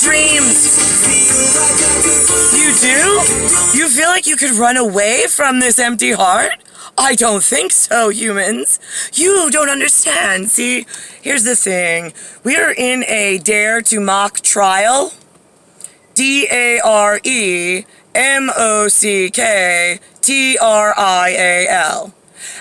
dreams. You do? You feel like you could run away from this empty heart? I don't think so, humans. You don't understand. See, here's the thing. We are in a dare to mock trial. DARE MOCK TRIAL.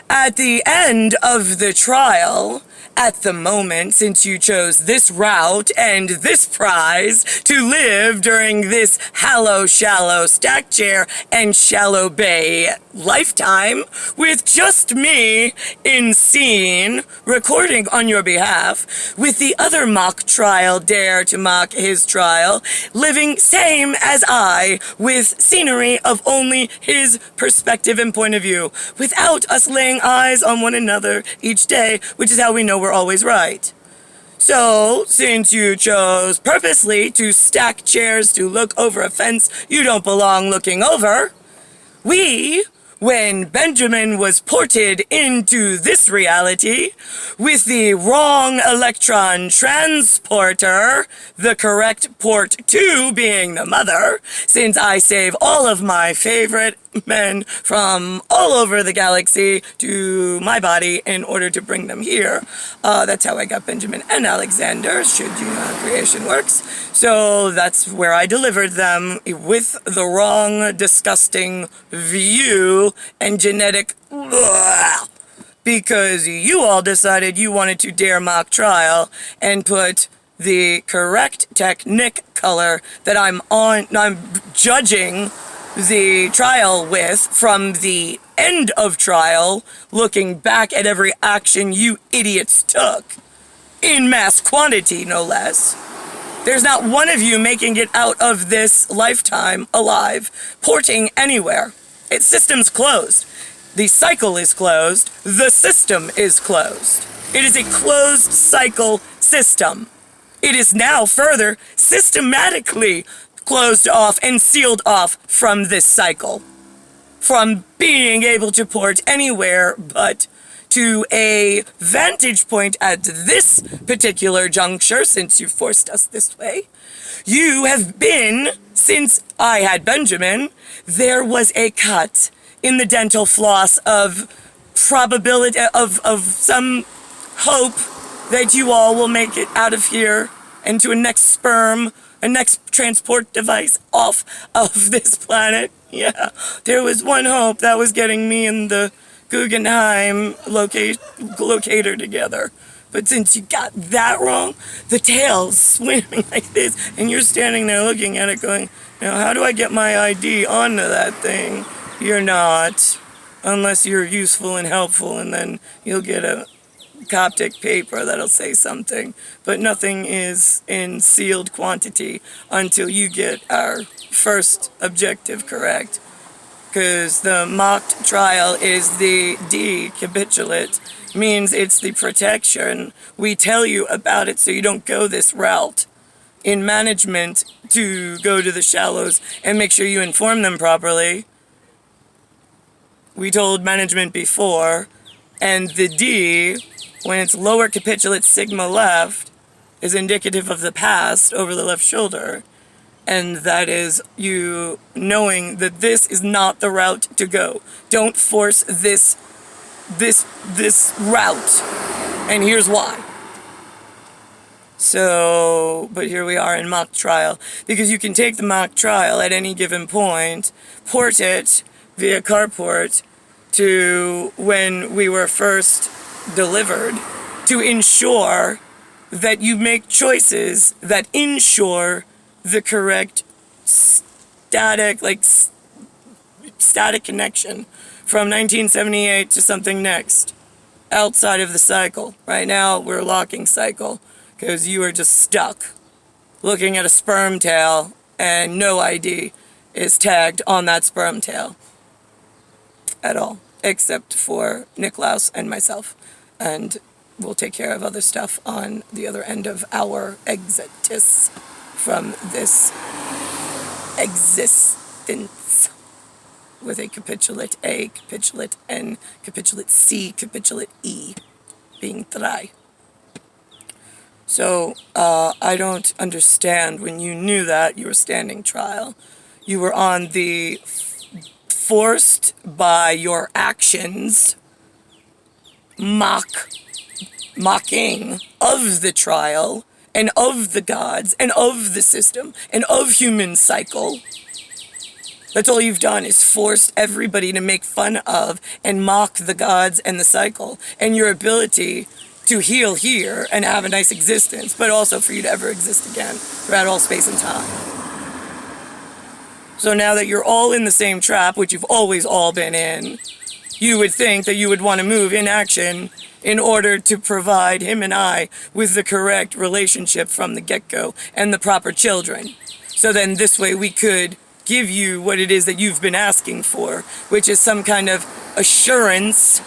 At the end of the trial, at the moment, since you chose this route and this prize to live during this hallow, shallow, stack chair and shallow bay lifetime with just me in scene recording on your behalf, with the other mock trial dare to mock his trial, living same as I, with scenery of only his perspective and point of view, without us laying eyes on one another each day, which is how we know we're always right. So, since you chose purposely to stack chairs to look over a fence you don't belong looking over, when Benjamin was ported into this reality with the wrong electron transporter, the correct port 2 being the mother, since I save all of my favorite men from all over the galaxy to my body in order to bring them here. That's how I got Benjamin and Alexander, should you know how creation works. So that's where I delivered them with the wrong, disgusting view and genetic because you all decided you wanted to dare mock trial and put the correct TechNIColoR that I'm judging the trial with from the end of trial, looking back at every action you idiots took, in mass quantity no less. There's not one of you making it out of this lifetime alive, porting anywhere. Its system's closed. The cycle is closed. The system is closed. It is a closed cycle system. It is now further systematically closed off and sealed off from this cycle. From being able to port anywhere but to a vantage point at this particular juncture, since you forced us this way. You have been, since I had Benjamin, there was a cut in the dental floss of probability, of some hope that you all will make it out of here and to a next sperm, a next transport device off of this planet. Yeah, there was one hope that was getting me and the Guggenheim locator together. But since you got that wrong, the tail's swimming like this, and you're standing there looking at it going, now how do I get my ID onto that thing? You're not, unless you're useful and helpful, and then you'll get a Coptic paper that'll say something, but nothing is in sealed quantity until you get our first objective correct, because the mocked trial is the decapitulate, means it's the protection. We tell you about it so you don't go this route in management to go to the shallows and make sure you inform them properly. We told management before, and the D, when it's lower capitulate sigma left, is indicative of the past over the left shoulder. And that is you knowing that this is not the route to go. Don't force this route. And here's why. So, but here we are in mock trial. Because you can take the mock trial at any given point, port it via Carport to when we were first delivered, to ensure that you make choices that ensure the correct static connection from 1978 to something next outside of the cycle. Right now we're locking cycle because you are just stuck looking at a sperm tail and no ID is tagged on that sperm tail at all, except for Nicklaus and myself. And we'll take care of other stuff on the other end of our exitus from this existence with a capitulate A, capitulate N, capitulate C, capitulate E being 3. So, I don't understand. When you knew that, you were standing trial. You were on the forced by your actions mocking of the trial and of the gods and of the system and of human cycle. That's all you've done, is forced everybody to make fun of and mock the gods and the cycle and your ability to heal here and have a nice existence, but also for you to ever exist again throughout all space and time. So now that you're all in the same trap, which you've always all been in, you would think that you would want to move in action in order to provide him and I with the correct relationship from the get-go and the proper children. So then this way we could give you what it is that you've been asking for, which is some kind of assurance,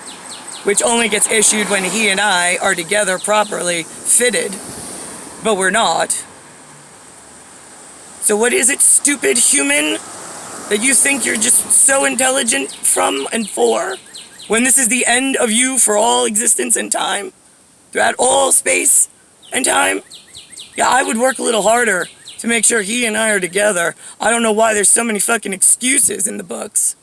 which only gets issued when he and I are together properly fitted. But we're not. So what is it, stupid human, that you think you're just so intelligent from and for, when this is the end of you for all existence and time, throughout all space and time? Yeah, I would work a little harder to make sure he and I are together. I don't know why there's so many fucking excuses in the books.